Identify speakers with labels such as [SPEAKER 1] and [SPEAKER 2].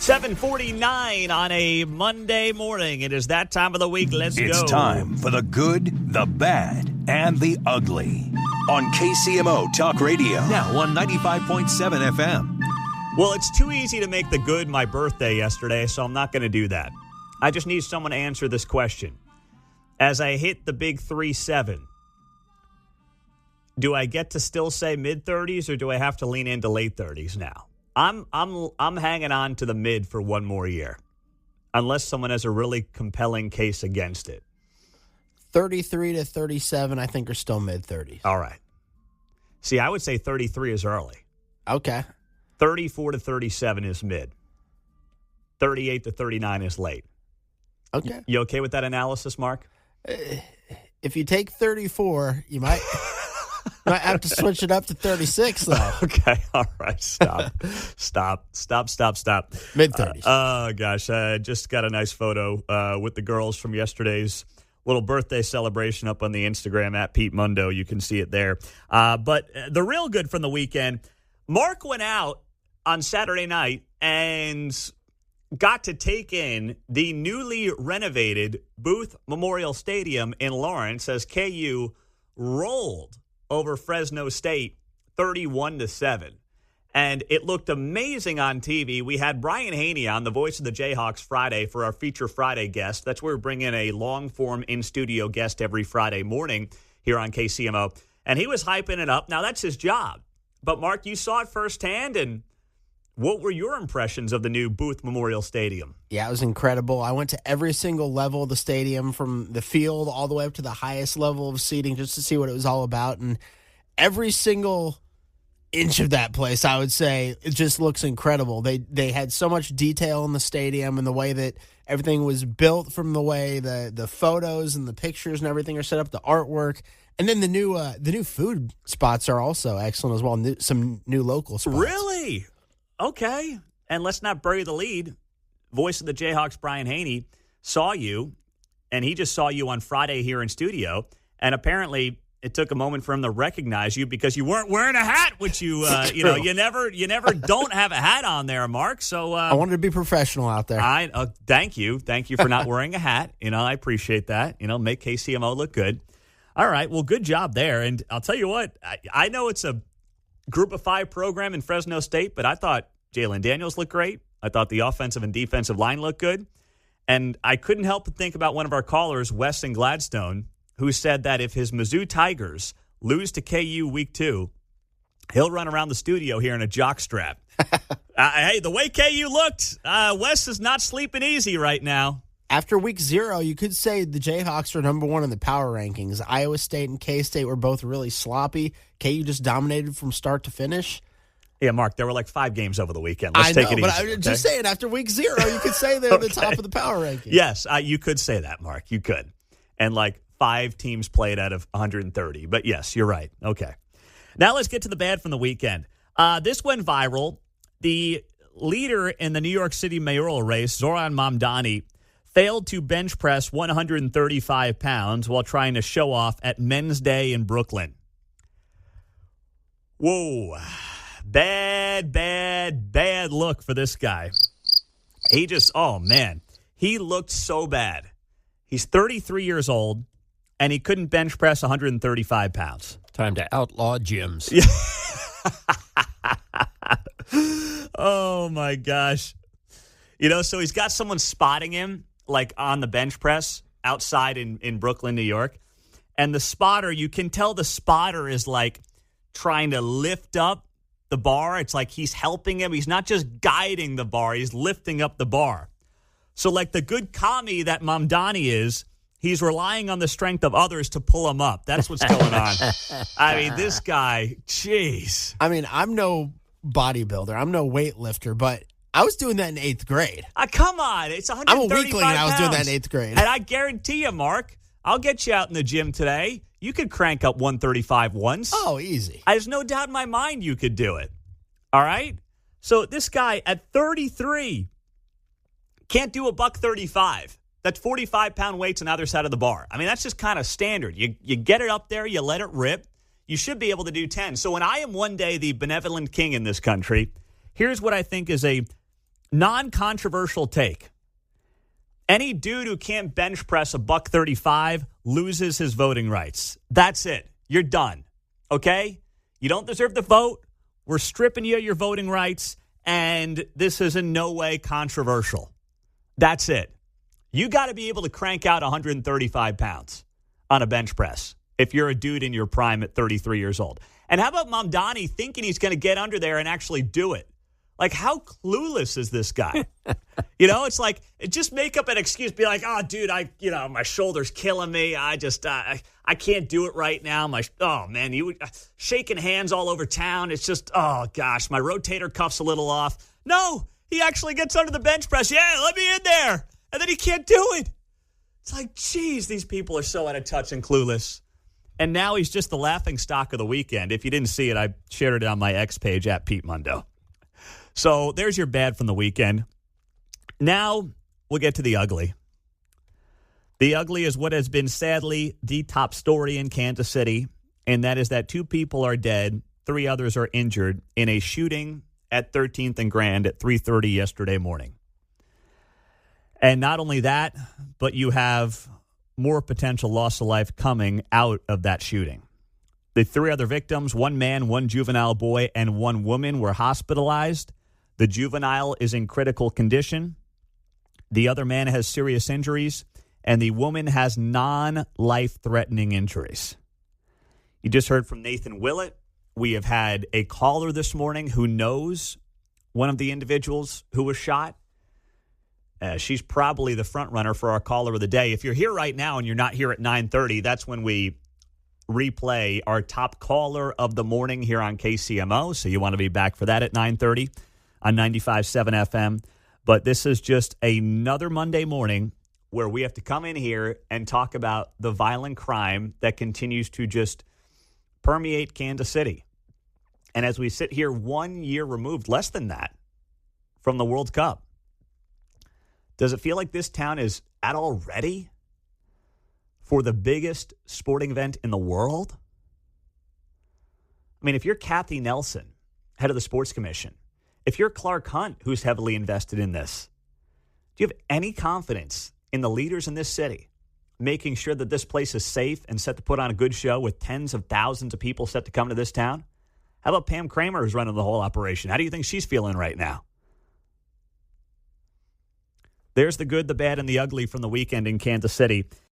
[SPEAKER 1] 7:49 on a Monday morning. It is that time of the week. Let's go.
[SPEAKER 2] It's time for the good, the bad, and the ugly on KCMO Talk Radio. Now on 95.7 FM.
[SPEAKER 1] Well, it's too easy to make the good my birthday yesterday, so I'm not going to do that. I just need someone to answer this question. As I hit the big 3-7, do I get to still say mid-30s, or do I have to lean into late 30s now? I'm hanging on to the mid for one more year, unless someone has a really compelling case against it.
[SPEAKER 3] 33 to 37, I think, are still mid-30s.
[SPEAKER 1] All right. See, I would say 33 is early.
[SPEAKER 3] Okay.
[SPEAKER 1] 34 to 37 is mid. 38 to 39 is late.
[SPEAKER 3] Okay.
[SPEAKER 1] You okay with that analysis, Mark?
[SPEAKER 3] If you take 34, you might have to switch it up to 36, though.
[SPEAKER 1] Okay. All right. Stop.
[SPEAKER 3] Mid-30s.
[SPEAKER 1] Oh, gosh. I just got a nice photo with the girls from yesterday's little birthday celebration up on the Instagram at Pete Mundo. You can see it there. But the real good from the weekend, Mark went out on Saturday night and got to take in the newly renovated Booth Memorial Stadium in Lawrence as KU rolled over Fresno State 31-7. And it looked amazing on TV. We had Brian Haney on, the voice of the Jayhawks, Friday for our Feature Friday guest. That's where we bring in a long-form in-studio guest every Friday morning here on KCMO. And he was hyping it up. Now, that's his job. But, Mark, you saw it firsthand, and what were your impressions of the new Booth Memorial Stadium?
[SPEAKER 3] Yeah, it was incredible. I went to every single level of the stadium, from the field all the way up to the highest level of seating, just to see what it was all about. And every single inch of that place, I would say, it just looks incredible. They had so much detail in the stadium, and the way that everything was built, from the way the photos and the pictures and everything are set up, the artwork. And then the new food spots are also excellent as well. Some new local spots.
[SPEAKER 1] Really? Okay. And let's not bury the lead. Voice of the Jayhawks, Brian Haney, saw you, and he just saw you on Friday here in studio. And apparently it took a moment for him to recognize you because you weren't wearing a hat, which you never don't have a hat on there, Mark. So
[SPEAKER 3] I wanted to be professional out there.
[SPEAKER 1] Thank you for not wearing a hat. I appreciate that. Make KCMO look good. All right, well, good job there. And I'll tell you what, I know it's a group of 5 program in Fresno State, but I thought Jalen Daniels looked great. I thought the offensive and defensive line looked good. And I couldn't help but think about one of our callers, Wes in Gladstone, who said that if his Mizzou Tigers lose to KU week 2, he'll run around the studio here in a jockstrap. Hey, the way KU looked, Wes is not sleeping easy right now.
[SPEAKER 3] After week 0, you could say the Jayhawks are number 1 in the power rankings. Iowa State and K-State were both really sloppy. KU just dominated from start to finish.
[SPEAKER 1] Yeah, Mark, there were like 5 games over the weekend. Let's take it easy.
[SPEAKER 3] But I'm just saying, after week 0, you could say they're the top of the power rankings.
[SPEAKER 1] Yes, you could say that, Mark. You could. And like 5 teams played out of 130. But yes, you're right. Okay. Now let's get to the bad from the weekend. This went viral. The leader in the New York City mayoral race, Zoran Mamdami, failed to bench press 135 pounds while trying to show off at Men's Day in Brooklyn. Whoa. Bad look for this guy. He looked so bad. He's 33 years old, and he couldn't bench press 135 pounds.
[SPEAKER 4] Time to outlaw gyms.
[SPEAKER 1] Oh, my gosh. So he's got someone spotting him, like on the bench press outside in Brooklyn, New York. And the spotter, you can tell the spotter is like trying to lift up the bar. It's like he's helping him. He's not just guiding the bar. He's lifting up the bar. So like the good commie that Mamdani is, he's relying on the strength of others to pull him up. That's what's going on. I mean, this guy, jeez.
[SPEAKER 3] I mean, I'm no bodybuilder. I'm no weightlifter, but I was doing that in 8th grade.
[SPEAKER 1] Come on. It's 135
[SPEAKER 3] I'm a weakling, and I was
[SPEAKER 1] pounds.
[SPEAKER 3] doing that in 8th grade.
[SPEAKER 1] And I guarantee you, Mark, I'll get you out in the gym today. You could crank up 135 once.
[SPEAKER 3] Oh, easy.
[SPEAKER 1] There's no doubt in my mind you could do it. All right? So this guy at 33 can't do a $135. That's 45-pound weights on either side of the bar. I mean, that's just kind of standard. You get it up there, you let it rip. You should be able to do 10. So when I am one day the benevolent king in this country, here's what I think is a Non-controversial take. Any dude who can't bench press a $135 loses his voting rights. That's it. You're done. Okay? You don't deserve the vote. We're stripping you of your voting rights, and this is in no way controversial. That's it. You got to be able to crank out 135 pounds on a bench press if you're a dude in your prime at 33 years old. And how about Mamdami thinking he's going to get under there and actually do it? Like, how clueless is this guy? It's like, just make up an excuse. Be like, oh, dude, my shoulder's killing me. I can't do it right now. Shaking hands all over town. It's just, oh, gosh, my rotator cuff's a little off. No, he actually gets under the bench press. Yeah, let me in there. And then he can't do it. It's like, geez, these people are so out of touch and clueless. And now he's just the laughing stock of the weekend. If you didn't see it, I shared it on my X page at Pete Mundo. So there's your bad from the weekend. Now we'll get to the ugly. The ugly is what has been sadly the top story in Kansas City, and that is that 2 people are dead, 3 others are injured in a shooting at 13th and Grand at 3:30 yesterday morning. And not only that, but you have more potential loss of life coming out of that shooting. The 3 other victims, 1 man, 1 juvenile boy, and 1 woman were hospitalized. The juvenile is in critical condition. The other man has serious injuries, and the woman has non-life-threatening injuries. You just heard from Nathan Willett. We have had a caller this morning who knows one of the individuals who was shot. She's probably the front runner for our caller of the day. If you're here right now and you're not here at 9:30, that's when we replay our top caller of the morning here on KCMO. So you want to be back for that at 9:30 on 95.7 FM. But this is just another Monday morning where we have to come in here and talk about the violent crime that continues to just permeate Kansas City. And as we sit here 1 year removed, less than that, from the World Cup, does it feel like this town is at all ready for the biggest sporting event in the world? I mean, if you're Kathy Nelson, head of the Sports Commission, if you're Clark Hunt, who's heavily invested in this, do you have any confidence in the leaders in this city making sure that this place is safe and set to put on a good show with tens of thousands of people set to come to this town? How about Pam Kramer, who's running the whole operation? How do you think she's feeling right now? There's the good, the bad, and the ugly from the weekend in Kansas City.